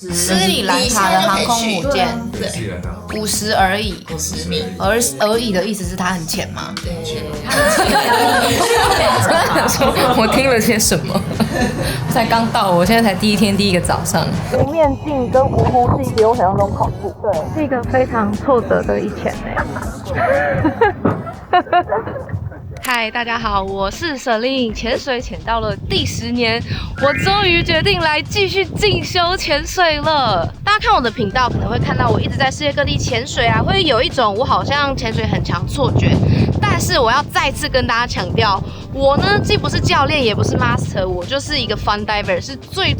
斯里兰卡的航空母舰，对50而已，50米。而已的意思是它很浅吗？对，我听了些什么？才刚到，我现在才第一天第一个早上。无面镜跟无呼吸给我想象中恐怖，对，是一个非常挫折的一天嗨，大家好，我是Celine，潜水潜到了第10年，我终于决定来继续进修潜水了。大家看我的频道可能会看到我一直在世界各地潜水啊，会有一种我好像潜水很强错觉。但是我要再次跟大家强调，我呢既不是教练，也不是 master， 我就是一个 fun diver， 是最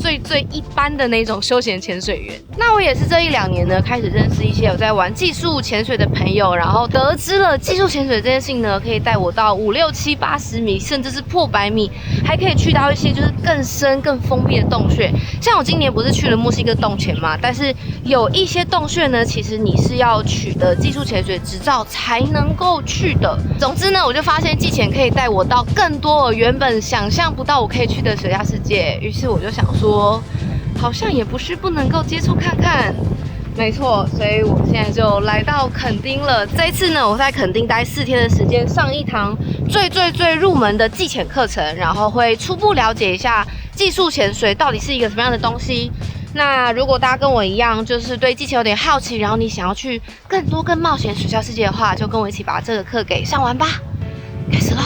一般的那种休闲潜水员。那我也是这1、2年呢，开始认识一些有在玩技术潜水的朋友，然后得知了技术潜水这件事情呢，可以带我到5、6、7、80米，甚至是破100米，还可以去到一些就是更深、更封闭的洞穴。像我今年不是去了墨西哥洞潜嘛，但是有一些洞穴呢，其实你是要取得技术潜水执照才能够去的。总之呢，我就发现技潜可以带我到更多我原本想象不到我可以去的水下世界，于是我就想说，好像也不是不能够接触看看。没错，所以我现在就来到垦丁了。这一次呢，我在垦丁待4天的时间，上一堂最入门的技潜课程，然后会初步了解一下技术潜水到底是一个什么样的东西。那如果大家跟我一样，就是对技潜有点好奇，然后你想要去更多更冒险水下世界的话，就跟我一起把这个课给上完吧。开始喽！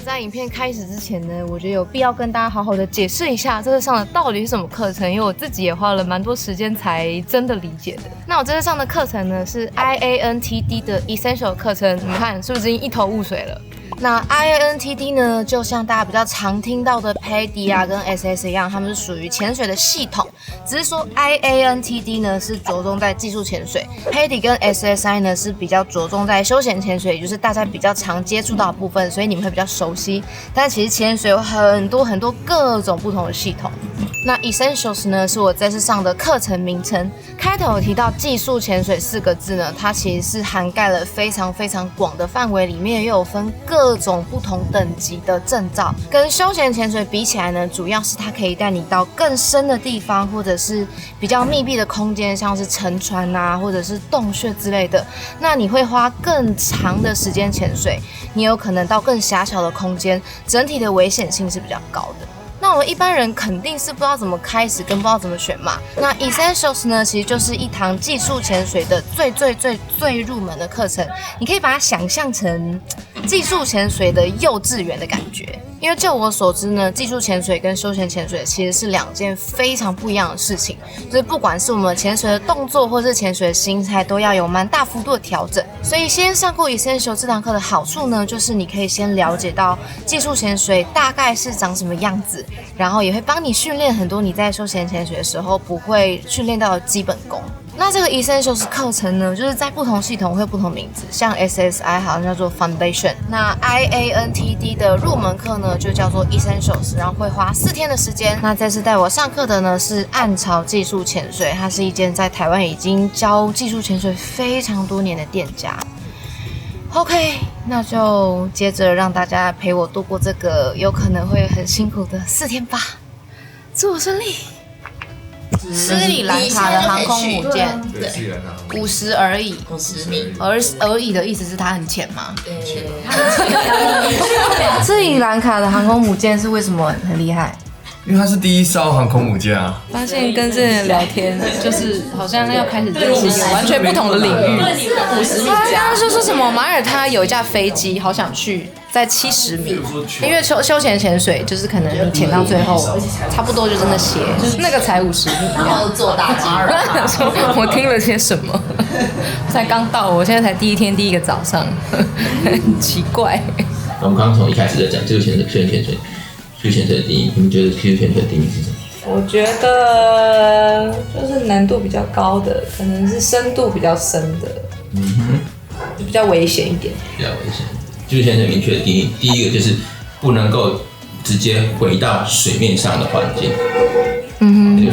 在影片开始之前呢，我觉得有必要跟大家好好的解释一下这次上的到底是什么课程，因为我自己也花了蛮多时间才真的理解的。那我这次上的课程呢是 IANTD 的 Essential 课程，你们看是不是已经一头雾水了？那 IANTD 呢，就像大家比较常听到的 PADI 啊跟 SS 一样，它们是属于潜水的系统，只是说 IANTD 呢是着重在技术潜水 ，PADI 跟 SSI 呢是比较着重在休闲潜水，也就是大家比较常接触到的部分，所以你们会比较熟悉。但其实潜水有很多各种不同的系统。那 Essentials 呢是我这次上的课程名称，开头有提到技术潜水4个字呢，它其实是涵盖了非常广的范围，里面又有分各种不同等级的证照。跟休闲潜水比起来呢，主要是它可以带你到更深的地方，或者是比较密闭的空间，像是沉船啊，或者是洞穴之类的。那你会花更长的时间潜水，你有可能到更狭小的空间，整体的危险性是比较高的。那我们一般人肯定是不知道怎么开始，跟不知道怎么选嘛。那 Essentials 呢，其实就是一堂技术潜水的最入门的课程。你可以把它想象成技术潜水的幼稚园的感觉。因为就我所知呢，技术潜水跟休闲潜水其实是2件非常不一样的事情，就是不管是我们潜水的动作或是潜水的心态，都要有蛮大幅度的调整。所以先上过 Essential 这堂课的好处呢，就是你可以先了解到技术潜水大概是长什么样子，然后也会帮你训练很多你在休闲潜水的时候不会训练到的基本功。那这个 Essentials 课程呢，就是在不同系统会有不同名字，像 SSI 好像叫做 Foundation， 那 IANTD 的入门课呢就叫做 Essentials， 然后会花4天的时间。那这次带我上课的呢是暗潮技术潜水，它是一间在台湾已经教技术潜水非常多年的店家。OK， 那就接着让大家陪我度过这个有可能会很辛苦的4天吧，祝我顺利。斯里兰卡的航空母舰，对50而已，50米。而已的意思是它很浅吗？对，斯里兰卡的航空母舰是为什么很厉害？因为它是第一艘航空母舰啊。发现跟这人聊天，就是好像要开始认识一个完全不同的领域。50米他就说什么马耳他有一架飞机，好想去，在70米，因为休闲潜水就是可能你潜到最后，差不多就是那些，就是那个才50米。然后做大机。我听了些什么？才刚到，我现在才第一天第一个早上，很奇怪。我们刚刚从一开始在讲技术潜水、休闲潜水。技术潜水的定义，你们觉得技术潜水的定义是什么？我觉得就是难度比较高的，可能是深度比较深的，比较危险一点。比较危险。技术潜水明确的定义，第一个就是不能够直接回到水面上的环境。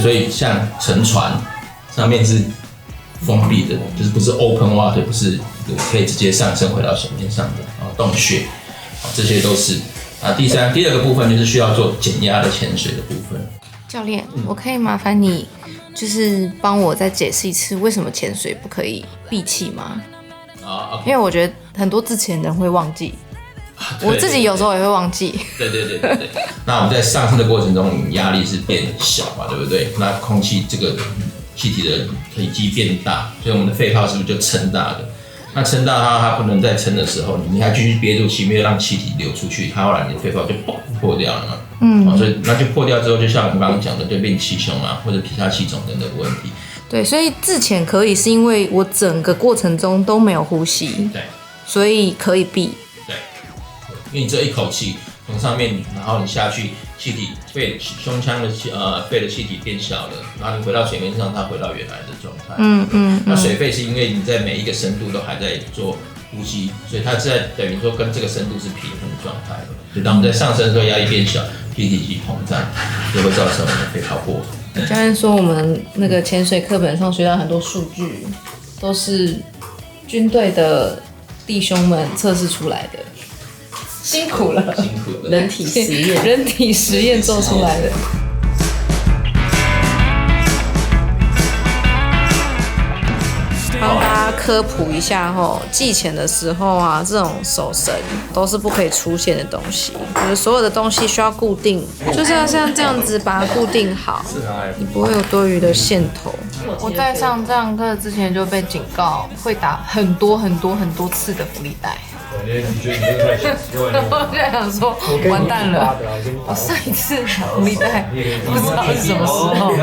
所以像沉船上面是封闭的，就是不是 open water， 不是可以直接上升回到水面上的洞穴，这些都是。第二个部分就是需要做减压的潜水的部分。教练，我可以麻烦你，就是帮我再解释一次，为什么潜水不可以闭气吗？因为我觉得很多之前人会忘记，我自己有时候也会忘记。对。那我们在上升的过程中，压力是变小嘛，对不对？那空气这个气体的体积变大，所以我们的肺泡是不是就撑大了？那撑大它不能再撑的时候，你还继续憋住气，没有让气体流出去，它后来你的肺泡就嘣破掉了嘛。所以那就破掉之后，就像我们刚刚讲的，就变气胸啊，或者皮下气肿等等的问题。对，所以自潜可以是因为我整个过程中都没有呼吸，对，所以可以闭。对，因为你这一口气从上面，然后你下去，气体胸腔的肺的气体变小了，然后你回到水面上，它回到原来的状态。那水肺是因为你在每一个深度都还在做呼吸，所以它是在等于说跟这个深度是平衡的状态的。所以当我们在上升的时候，压力变小，气体积膨胀，就会造成我们的肺泡破。教练说，我们那个潜水课本上学到很多数据，都是军队的弟兄们测试出来的，辛苦了，人体实验，人体实验做出来的。帮大家科普一下寄钱的时候啊，这种手绳都是不可以出现的东西，就是所有的东西需要固定，就是要像这样子把它固定好，你不会有多余的线头。我在上这堂课之前就被警告会打很多次的浮力带。我在想说，完蛋了，我上一次打浮力带不知道是什么时候。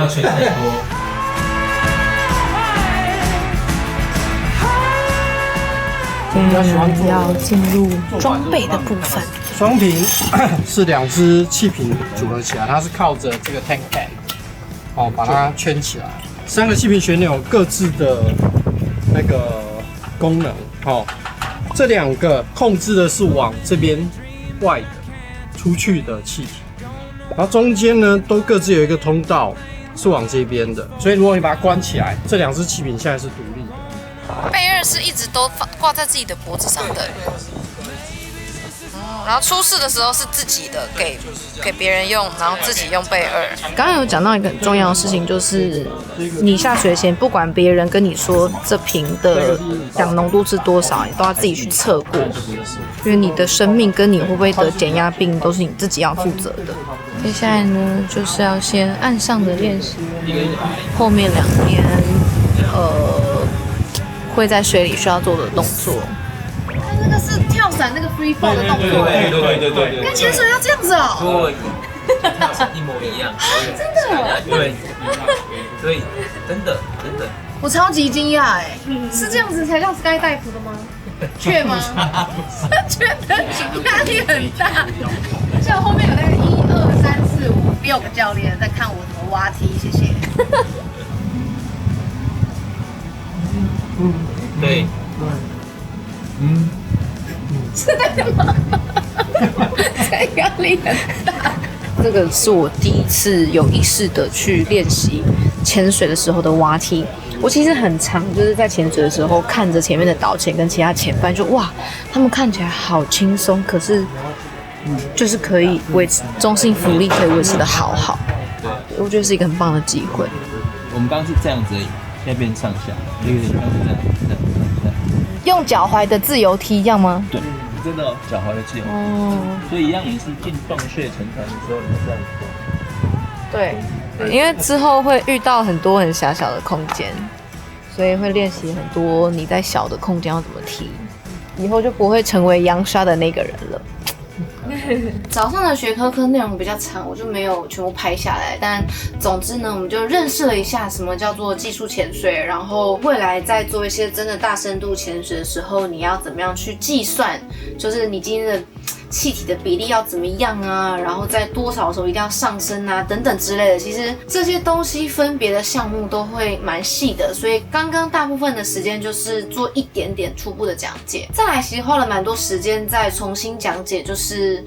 要进入装备的部分。双瓶是2只气瓶组合起来，它是靠着这个 tank pan 把它圈起来。3个气瓶旋钮各自的那个功能这2个控制的是往这边外的出去的气体，然后中间呢都各自有一个通道是往这边的，所以如果你把它关起来，这2只气瓶现在是独立的。备二是一直都挂在自己的脖子上的，然后出事的时候是自己的给别人用，然后自己用备二。刚刚有讲到一个很重要的事情，就是你下水前不管别人跟你说这瓶的氧浓度是多少，你都要自己去测过，因为你的生命跟你会不会得减压病都是你自己要负责的。接下来呢，就是要先岸上的练习，后面2边会在水里需要做的动作。那个是跳伞那个 free fall 的动作，对，跟潜水要这样子哦。对，跳伞一模一样。真的？对，所以真的，我超级惊讶哎，是这样子才叫 sky dive 的吗？确吗？觉得压力很大。像后面有那个1、2、3、4、5、6个教练在看我怎么挖梯，谢谢。对，是的吗？这压力很大。这个是我第一次有意识的去练习潜水的时候的蛙梯。我其实很常就是在潜水的时候看着前面的导潜跟其他潜伴，就哇，他们看起来好轻松，可是就是可以维持中性浮力，可以维持的好。我觉得是一个很棒的机会。我们刚刚是这样子而已，现在变上下，有点像是这样上下。用脚踝的自由踢一样吗？对，真的脚踝的自由。所以一样也是进洞穴沉船的时候，你这样做。对，因为之后会遇到很多很狭小的空间，所以会练习很多你在小的空间要怎么踢，以后就不会成为扬沙的那个人了。早上的学科课内容比较长，我就没有全部拍下来。但总之呢，我们就认识了一下什么叫做技术潜水，然后未来在做一些真的大深度潜水的时候，你要怎么样去计算，就是你今天的气体的比例要怎么样啊，然后在多少的时候一定要上升啊，等等之类的。其实这些东西分别的项目都会蛮细的，所以刚刚大部分的时间就是做一点点初步的讲解。再来，其实花了蛮多时间再重新讲解，就是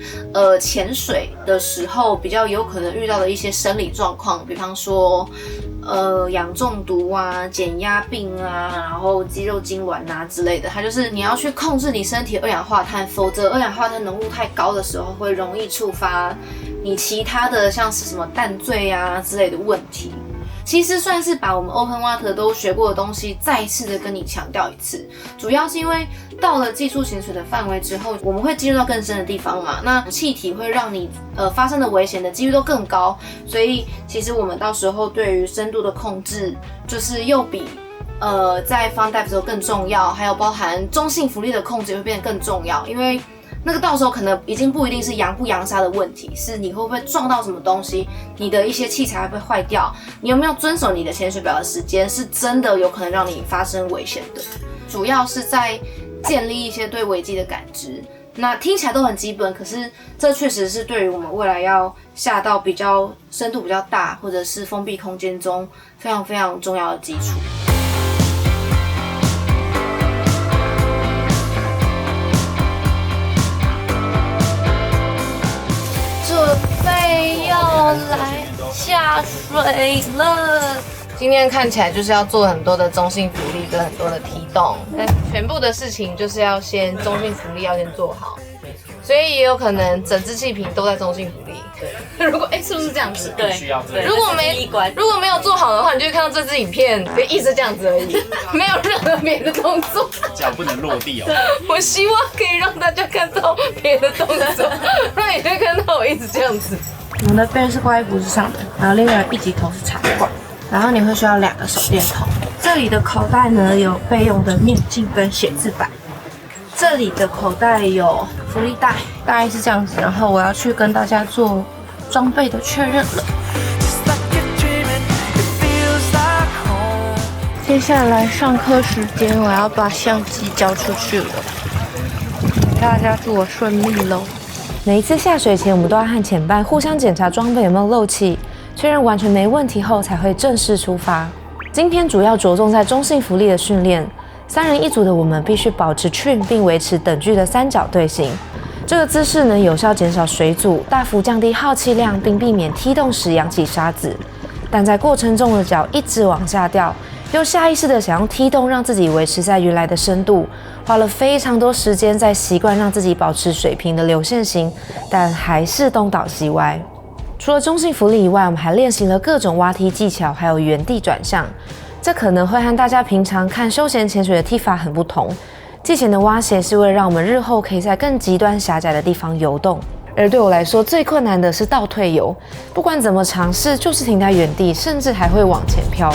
潜水的时候比较有可能遇到的一些生理状况，比方说氧中毒啊、减压病啊，然后肌肉痉挛啊之类的。它就是你要去控制你身体的二氧化碳，否则二氧化碳浓度太高的时候，会容易触发你其他的像是什么淡醉啊之类的问题。其实算是把我们 Open Water 都学过的东西再一次的跟你强调一次，主要是因为到了技术潜水的范围之后，我们会进入到更深的地方嘛，那气体会让你发生的危险的几率都更高，所以其实我们到时候对于深度的控制就是又比在 Fun Dive 的时候更重要，还有包含中性浮力的控制也会变得更重要，因为那个到时候可能已经不一定是扬不扬沙的问题，是你会不会撞到什么东西，你的一些器材会不会坏掉，你有没有遵守你的潜水表的时间，是真的有可能让你发生危险的。主要是在建立一些对危机的感知，那听起来都很基本，可是这确实是对于我们未来要下到比较深度比较大或者是封闭空间中非常非常重要的基础。准备要来下水了。今天看起来就是要做很多的中性浮力跟很多的踢动，但全部的事情就是要先中性浮力要先做好，所以也有可能整只气瓶都在中性浮力。对，如果是不是这样子？对，如果没有做好的话，你就会看到这支影片就一直这样子而已，没有任何别的动作，脚不能落地哦。我希望可以让大家看到别的动作，那你会看到我一直这样子。我们的背是挂在脖子上的，然后另外一级头是插管，然后你会需要2个手电筒。这里的口袋呢有备用的面镜跟写字板，这里的口袋有浮力袋，大概是这样子。然后我要去跟大家做装备的确认了。接下来上课时间，我要把相机交出去了，大家祝我顺利喽。每一次下水前，我们都要和前伴互相检查装备有没有漏气，确认完全没问题后才会正式出发。今天主要着重在中性浮力的训练，3人一组的我们必须保持 trim 并维持等距的3角队形。这个姿势能有效减少水阻，大幅降低耗气量，并避免踢动时扬起沙子。但在过程中的脚一直往下掉，又下意识的想用踢动让自己维持在原来的深度，花了非常多时间在习惯让自己保持水平的流线型，但还是东倒西歪。除了中性浮力以外，我们还练习了各种蛙踢技巧，还有原地转向。这可能会和大家平常看休闲潜水的踢法很不同。技前的蛙鞋是为了让我们日后可以在更极端狭窄的地方游动，而对我来说最困难的是倒退游，不管怎么尝试，就是停在原地，甚至还会往前飘。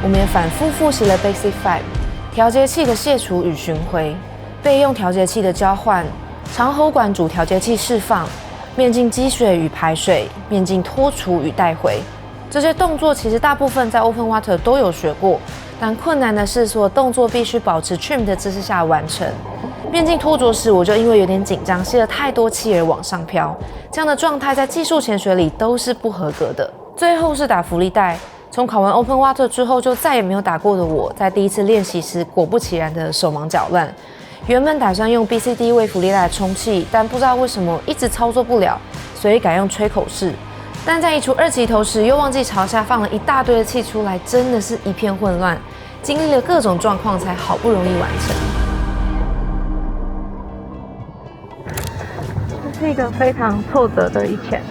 我们也反复复习了 Basic 5， 调节器的卸除与巡回，备用调节器的交换，长喉管主调节器释放，面镜积水与排水，面镜脱除与带回。这些动作其实大部分在 Open Water 都有学过，但困难的是所有动作必须保持 trim 的姿势下完成。面镜脱着时，我就因为有点紧张，吸了太多气而往上飘，这样的状态在技术潜水里都是不合格的。最后是打浮力带。从考完 Open Water 之后，就再也没有打过的我，在第一次练习时，果不其然的手忙脚乱。原本打算用 BCD 为浮力带充气，但不知道为什么一直操作不了，所以改用吹口式。但在移除2级头时，又忘记朝下放了一大堆的气出来，真的是一片混乱。经历了各种状况，才好不容易完成。这是一个非常挫折的一天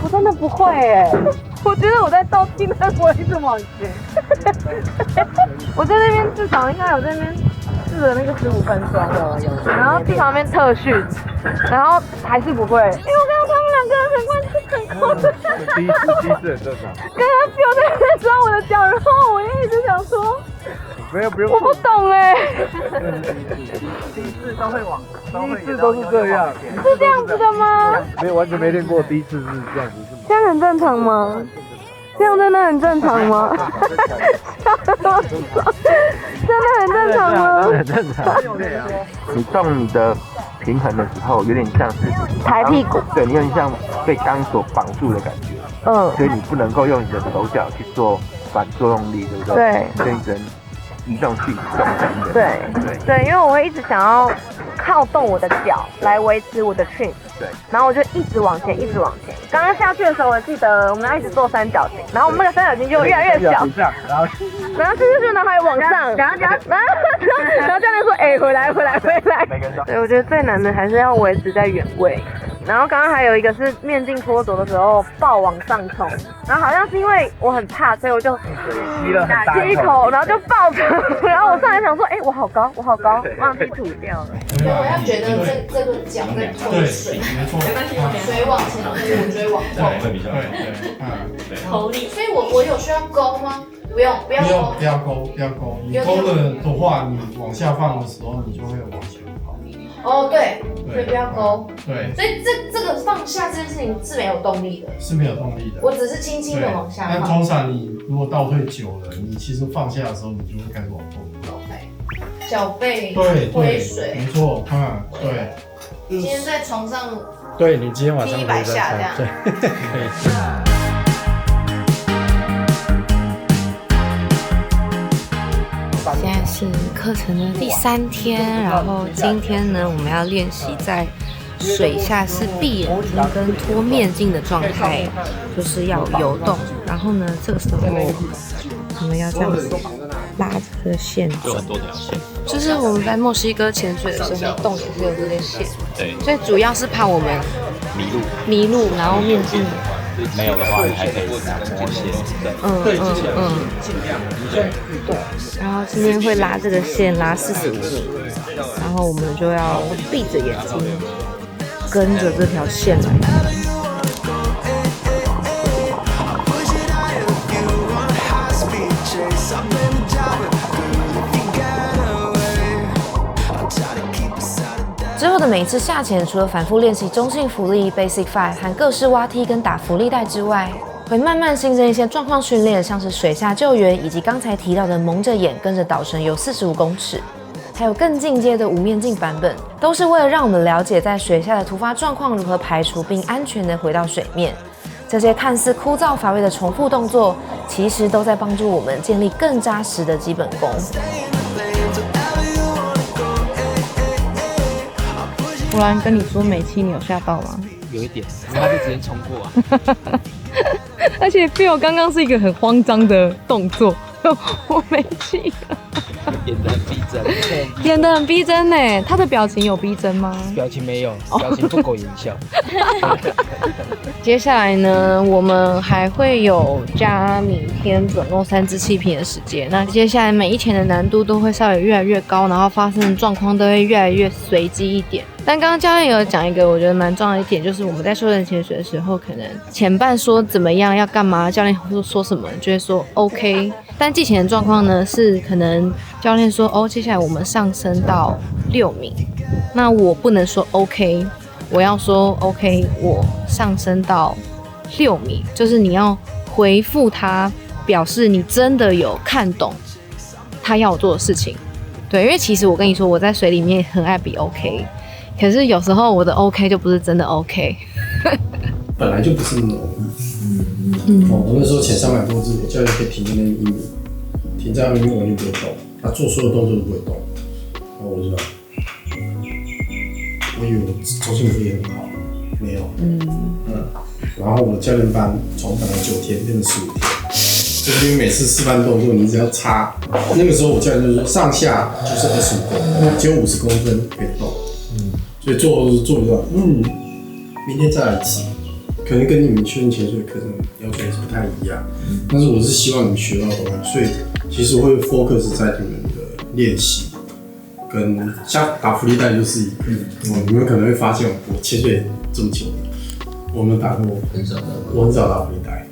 我真的不会我觉得我在倒气，但我一直往前。我在那边至少应该有在那边试了那个15分钟，然后去旁边特训，然后还是不会，因为我看到他们2个人很快就很快的，第一次很正常。刚刚就在那边抓我的脚，然后我就一直想说，没有不用，我不懂第一次都会往，第一次都是这样，是这样子的吗？没有完全没练过，第一次是这样子，这样很正常吗？这样真的很正常吗？真的很正常吗？很正常。你动你的平衡的时候，有点像是抬屁股，对你有点像被钢索绑住的感觉。所以你不能够用你的手脚去做反作用力，对不对？对。所以你只能移动去移动的。对，因为我会一直想要靠动我的脚来维持我的 trim。对。然后我就一直往前，一直往前。刚刚下去的时候，我记得我们要一直做三角形，然后我们那个三角形就越来越小，然后去，然后还往上，然后教练说：“回来。”对，我觉得最难的还是要维持在原位。然后刚刚还有一个是面镜脱走的时候爆往上冲，然后好像是因为我很怕，所以我就吸一口，然后就爆冲。然后我上来想说，我好高，忘记吐掉了。所以我要觉得这个脚在推水，没错，水往前推，我就会往后。会比较对，头力。所以我有需要勾吗？不要勾。你勾了的话，你往下放的时候，你就会往前跑。哦，对，所以不要勾。对，所以这个放下这件事情是没有动力的。是没有动力的。我只是轻轻的往下放。但通常你如果倒退久了，你其实放下的时候，你就会开始往后倒。脚背推水，没错，对。今天在床上，对你今天晚上100下这样。对，可以。现在是课程的第3天，然后今天呢，我们要练习在水下是闭眼睛跟脱面镜的状态，就是要游动。然后呢，这个时候我们要这样子拉这个线，有很多条线。就是我们在墨西哥潜水的时候，洞也是有这些线。对，所以主要是怕我们迷路，然后面镜没有的话，你还可以拿摸线。对。然后今天会拉这个线，拉45度，然后我们就要闭着眼睛，跟着这条线来。之后的每一次下潜，除了反复练习中性浮力 Basic 5和各式蛙踢跟打浮力带之外，会慢慢新增一些状况训练，像是水下救援，以及刚才提到的蒙着眼跟着导绳游45公尺，还有更进阶的无面镜版本，都是为了让我们了解在水下的突发状况如何排除，并安全地回到水面。这些看似枯燥乏味的重复动作，其实都在帮助我们建立更扎实的基本功。突然跟你说美期，你有吓到吗？有一点，因为他就直接冲过啊。而且 Phil 刚刚是一个很慌张的动作，我没气了。演得很逼真，演得很逼真呢。他的表情有逼真吗？表情没有，表情不苟言笑。接下来呢，我们还会有加明天总共3支气瓶的时间。那接下来每一潜的难度都会稍微越来越高，然后发生的状况都会越来越随机一点。但刚刚教练有讲一个我觉得蛮重要的一点，就是我们在休闲潜水的时候，可能前半说怎么样要干嘛，教练说什么就会说 OK。但季潜的状况呢，是可能教练说接下来我们上升到6米，那我不能说 OK， 我要说 OK， 我上升到6米，就是你要回复他，表示你真的有看懂他要我做的事情。对，因为其实我跟你说，我在水里面很爱比 OK， 可是有时候我的 OK 就不是真的 OK。本来就不是那么容易。我那时候潜300多只，我教练可以停在那1米，停在那1米完全不会动，他做所有动作都不会动。然后我就我以为我中性浮力很好，没有。然后我的教练班从本来9天变成15天，就是因为每次示范动作你只要插，那个时候我教练就说上下就是25公分，只有50公分可以动。所以做不到。明天再来一次。可能跟你们休闲潜水课程要求也是不太一样，但是我是希望你们学到东西，所以其实我会 focus 在你们的练习，跟像打浮力带就是一个，你们可能会发现我潜水这么久了，我没有打过，我很少打浮力带，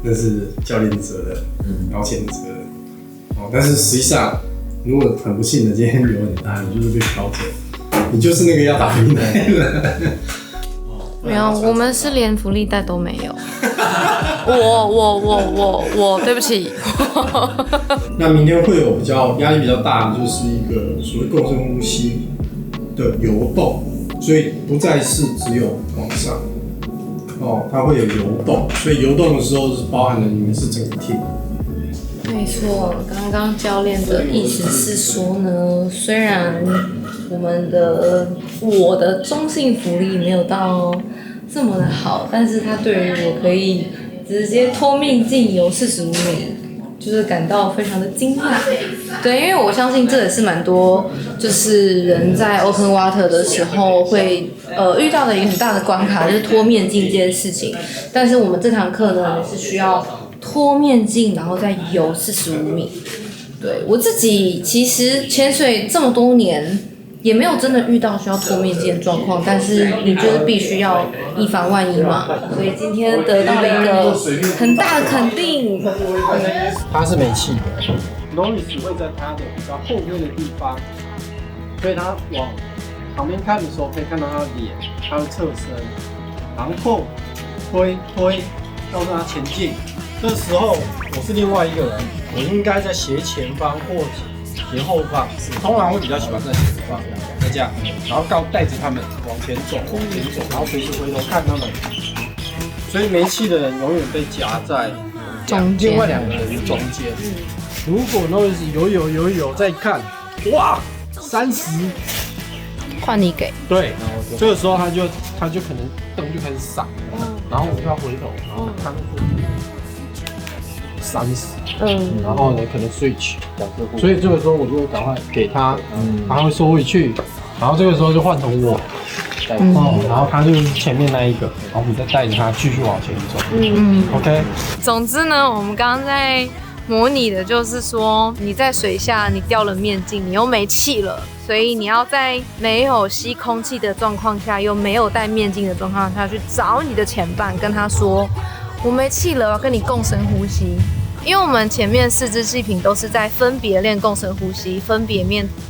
那是教练的责任，导潜的责任。但是实际上如果很不幸的今天流很大，你就是被飘走，你就是那个要打福利带的人。没有，我们是连福利带都没有。我，对不起。那明天会有比较压力比较大的，就是一个所谓共生呼吸的游动，所以不再是只有往上，它会有游动，所以游动的时候是包含了你们是整个 team。没错，刚刚教练的意思是说呢，虽然我的中性浮力没有到这么的好，但是他对于我可以直接脱面镜游45米，就是感到非常的惊讶。对，因为我相信这也是蛮多就是人在 open water 的时候会遇到的一个很大的关卡，就是脱面镜这件事情。但是我们这堂课呢是需要脱面镜，然后再游45米。对，我自己其实潜水这么多年，也没有真的遇到需要脱面镜的状况，但是你就是必须要以防万一嘛。所以今天得到了一个很大的肯定。它是没气的 ，Norris 会在它的比较后面的地方，所以它往旁边看的时候可以看到它的脸，它会侧身，然后推，告诉它前进。这时候我是另外一个人，我应该在斜前方或斜后方，通常会比较喜欢在前方，这样，然后带着他们往前走，然后随时回头看他们。所以没气的人永远被夹在另外两个人的中间。如果 Norris 游再看，哇，30，换你给。对，这个时候他就可能灯就开始闪，然后我就要回头，然后看30，然后呢可能 switch， 所以这个时候我就会赶快给他，他会收回去，然后这个时候就换成我，然后他就是前面那一个，然后你再带着他继续往前走。OK。总之呢，我们刚刚在模拟的就是说，你在水下你掉了面镜，你又没气了，所以你要在没有吸空气的状况下，又没有戴面镜的状况下去找你的前伴，跟他说我没气了，我要跟你共深呼吸。因为我们前面4支气瓶都是在分别练共深呼吸，分别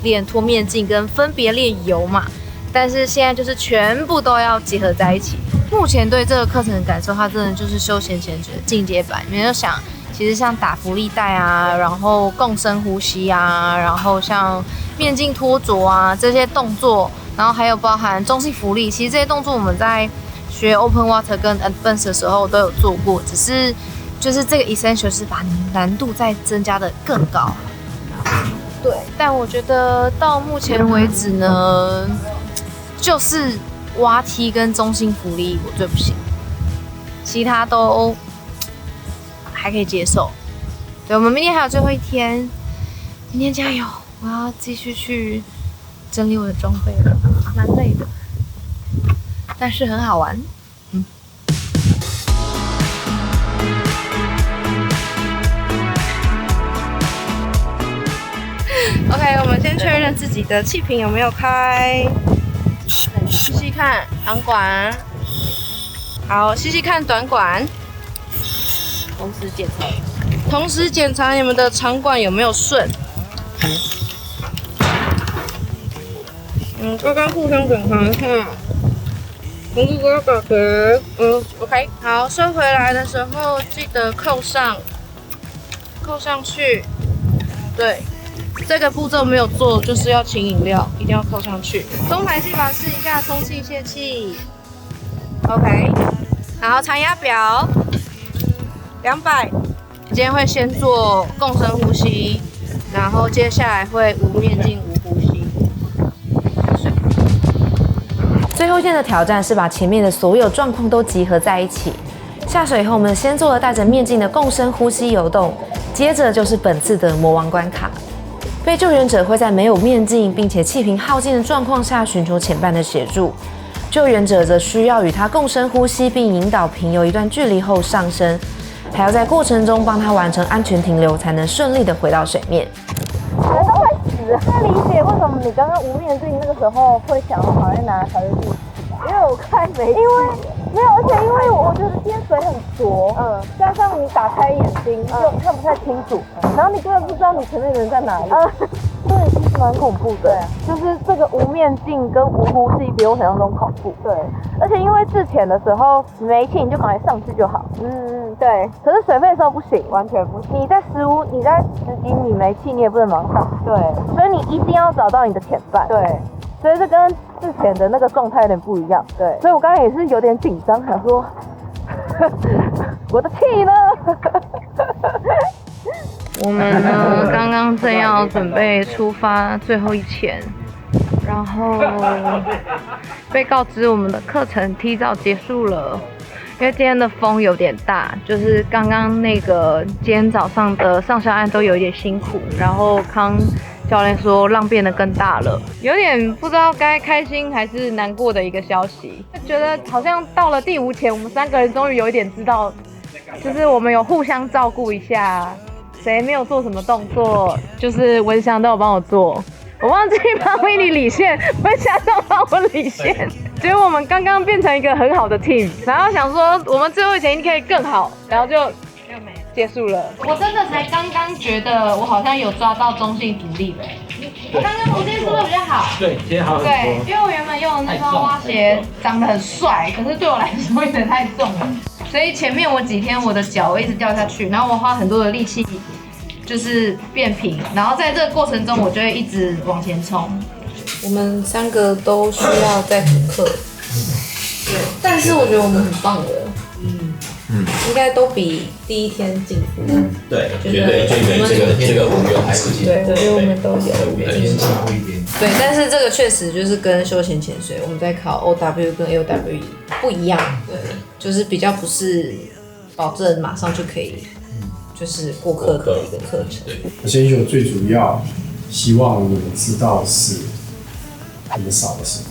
练脱面镜跟分别练游嘛，但是现在就是全部都要结合在一起。目前对这个课程的感受，它真的就是休闲潜水的进阶版。你就想，其实像打浮力带啊，然后共深呼吸啊，然后像面镜脱着啊这些动作，然后还有包含中性浮力，其实这些动作我们在学 Open Water 跟 Advanced 的时候都有做过，只是就是这个 Essential 是把难度再增加的更高。对，但我觉得到目前为止呢，就是蛙踢跟中性浮力我最不行，其他都还可以接受。对，我们明天还有最后一天，明天加油！我要继续去整理我的装备了，蛮累的，但是很好玩。OK， 我们先确认自己的气瓶有没有开，细细看长管，好，细细看短管，同时检查你们的长管有没有顺。刚刚互相检查一下，OK， 好，收回来的时候记得扣上去，对。这个步骤没有做，就是要请饮料，一定要扣上去。中排气阀试一下，充气泄气。OK， 然后长压表200。今天会先做共深呼吸，然后接下来会无面镜无呼吸。最后一天的挑战是把前面的所有状况都集合在一起。下水以后，我们先做了戴着面镜的共深呼吸游动，接着就是本次的魔王关卡。被救援者会在没有面镜并且气瓶耗尽的状况下寻求前伴的协助，救援者则需要与他共深呼吸并引导平游一段距离后上升，还要在过程中帮他完成安全停留，才能顺利的回到水面。人都会死，不理解为什么你刚刚无面镜那个时候会想要跑去拿小鱼布，因为我看没，因为没有，而且因为我觉得今天水很浊，加上你打开眼睛就看不太清楚，然后你根本不知道你前面人在哪里，蛮恐怖的，就是这个无面镜跟无呼吸比我想象中恐怖。对，而且因为之前的时候没气你就赶快上去就好。对。可是水肺的时候不行，完全不行。你在实景你没气你也不能马上上。对。所以你一定要找到你的潜伴。对。所以这跟之前的那个状态有点不一样。对。所以我刚刚也是有点紧张，想说我的气呢？我们呢，刚刚正要准备出发最后一天，然后被告知我们的课程提早结束了，因为今天的风有点大，就是刚刚那个今天早上的上下岸都有一点辛苦，然后康教练说浪变得更大了，有点不知道该开心还是难过的一个消息，觉得好像到了第5潜，我们3个人终于有一点知道，就是我们有互相照顾一下。谁没有做什么动作，就是文祥都有帮我做。我忘记帮威利理线，文祥都帮我理线。结果我们刚刚变成一个很好的 team， 然后想说我们最后一前一定可以更好，然后就结束了。我真的才刚刚觉得我好像有抓到中性浮力了。我刚刚我今天做的比较好。对，今天好很多。对，因为我原本用的那双蛙鞋长得很帅，可是对我来说有点太重了。所以前面我几天我的脚一直掉下去，然后我花很多的力气就是变平，然后在这个过程中我就会一直往前冲。我们3个都需要再补课，对，但是我觉得我们很棒的，应该都比第一天进步。对，绝对这个5月还是进步。对，我觉得我们都有进步一点。对，但是这个确实就是跟休闲潜水，我们在考 OW 跟 LW 不一样，对，就是比较不是保证马上就可以就是过课的一个课程。潜水最主要希望你们知道是你们少了什么，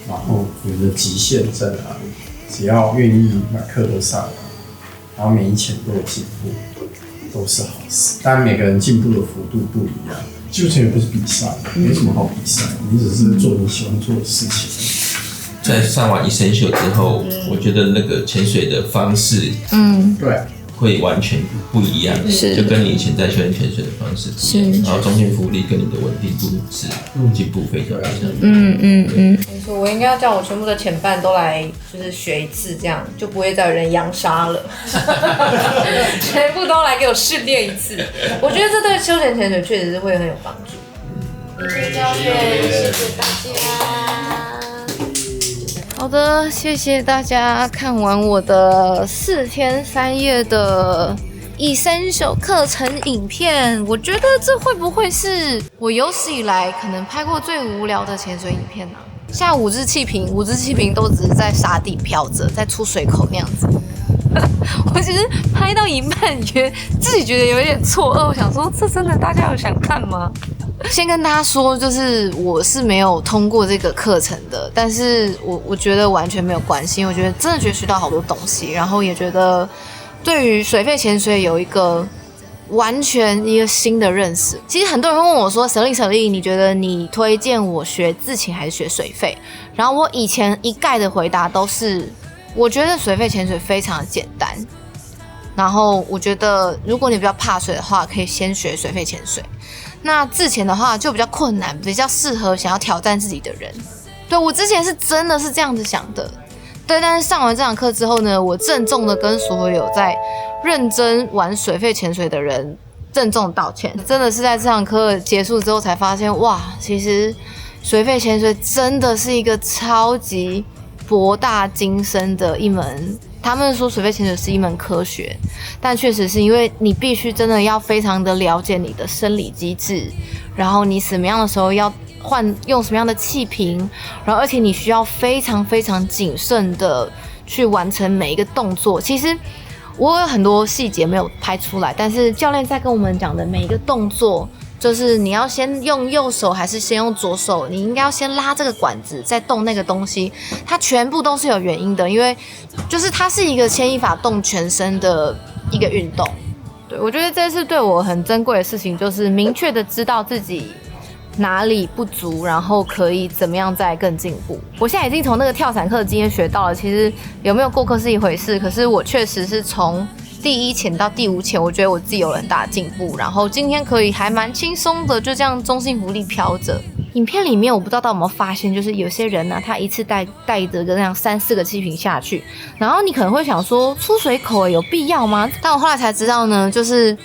然后你们的极限在哪里，只要愿意把课都上完，然后每一潜都有进步，都是好事。但每个人进步的幅度不一样。救生员不是比赛，没什么好比赛，你只是做你喜欢做的事情。在上完essential之后，我觉得那个潜水的方式，对，会完全不一样，就跟你以前在休闲潜水的方式不一样，然后中性浮力跟你的稳定度是进步非常非常。没错，我应该要叫我全部的潜伴都来，就是学一次，这样就不会再有人扬沙了。全部都来给我试练一次，我觉得这对休闲潜水确实是会很有帮助。谢谢教练，谢谢大家。好的，谢谢大家看完我的4天3夜的essential课程影片。我觉得这会不会是我有史以来可能拍过最无聊的潜水影片呢？像5支气瓶都只是在沙地飘着，在出水口那样子。我其实拍到一半，自己觉得有点错愕，我想说这真的大家有想看吗？先跟大家说，就是我是没有通过这个课程的，但是我觉得完全没有关系，我觉得真的觉得学到好多东西，然后也觉得对于水肺潜水有一个完全一个新的认识。其实很多人会问我说，Selina，你觉得你推荐我学自潜还是学水肺？然后我以前一概的回答都是，我觉得水肺潜水非常的简单，然后我觉得如果你比较怕水的话，可以先学水肺潜水。那自潜的话就比较困难，比较适合想要挑战自己的人。对，我之前是真的是这样子想的，对，但是上完这堂课之后呢，我郑重的跟所有在认真玩水肺潜水的人郑重道歉。真的是在这堂课结束之后才发现，哇，其实水肺潜水真的是一个超级博大精深的一门。他们说水肺潜水是一门科学，但确实是因为你必须真的要非常的了解你的生理机制，然后你什么样的时候要用什么样的气瓶，然后而且你需要非常非常谨慎的去完成每一个动作。其实我有很多细节没有拍出来，但是教练在跟我们讲的每一个动作，就是你要先用右手还是先用左手，你应该要先拉这个管子再动那个东西，它全部都是有原因的，因为就是它是一个牵一发动全身的一个运动。对，我觉得这是对我很珍贵的事情，就是明确的知道自己哪里不足，然后可以怎么样再更进步。我现在已经从那个跳伞课的经验学到了，其实有没有过课是一回事，可是我确实是从第1潜到第5潜，我觉得我自己有了很大的进步，然后今天可以还蛮轻松的，就这样中性浮力飘着。影片里面我不知道大家有没有发现，就是有些人呢，他一次带着那样3、4个气瓶下去，然后你可能会想说出水口有必要吗？但我后来才知道呢，就是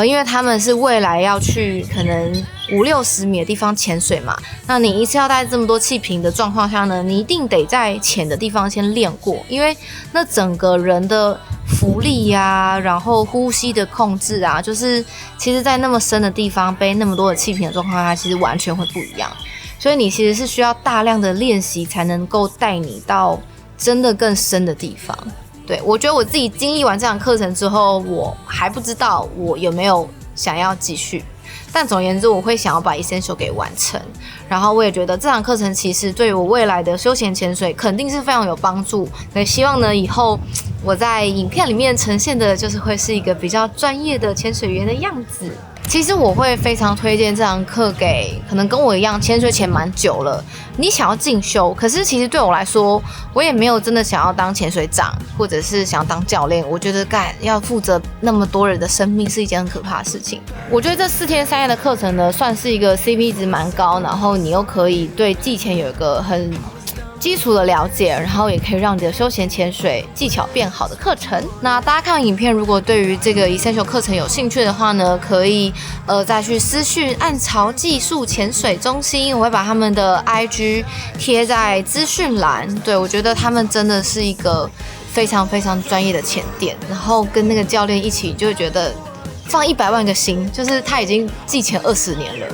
因为他们是未来要去可能50-60米的地方潜水嘛，那你一次要带这么多气瓶的状况下呢，你一定得在浅的地方先练过，因为那整个人的浮力呀，然后呼吸的控制啊，就是其实在那么深的地方背那么多的气瓶的状况下，其实完全会不一样。所以你其实是需要大量的练习才能够带你到真的更深的地方。对，我觉得我自己经历完这堂课程之后，我还不知道我有没有想要继续，但总而言之，我会想要把 Essential 给完成。然后我也觉得这堂课程其实对我未来的休闲潜水肯定是非常有帮助。也希望呢，以后我在影片里面呈现的就是会是一个比较专业的潜水员的样子。其实我会非常推荐这堂课给可能跟我一样潜水潜蛮久了，你想要进修，可是其实对我来说，我也没有真的想要当潜水长，或者是想要当教练。我觉得要负责那么多人的生命是一件很可怕的事情。我觉得这4天3夜的课程呢，算是一个 CP 值蛮高，然后你又可以对技潜有一个很基础的了解，然后也可以让你的休闲潜水技巧变好的课程。那大家看完影片，如果对于这个 Essential 课程有兴趣的话呢，可以再去私讯暗潮技术潜水中心，我会把他们的 IG 贴在资讯栏。对，我觉得他们真的是一个非常非常专业的潜店，然后跟那个教练一起就会觉得放100万个心，就是他已经技潜20年了。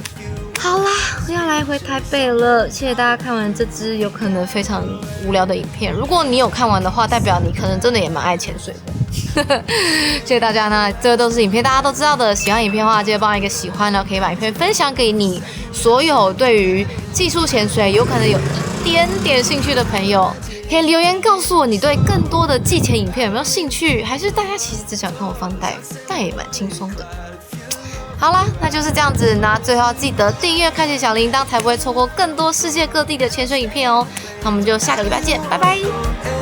好啦，我要来回台北了，谢谢大家看完这支有可能非常无聊的影片。如果你有看完的话，代表你可能真的也蛮爱潜水的。谢谢大家呢，这个都是影片大家都知道的。喜欢影片的话，记得帮我一个喜欢呢，可以把影片分享给你所有对于技术潜水有可能有一点点兴趣的朋友。可以留言告诉我你对更多的技潜影片有没有兴趣，还是大家其实只想看我放带，但也蛮轻松的。好啦，那就是这样子。那最后要记得订阅、开启小铃铛，才不会错过更多世界各地的潜水影片哦。那我们就下个礼拜见，拜拜。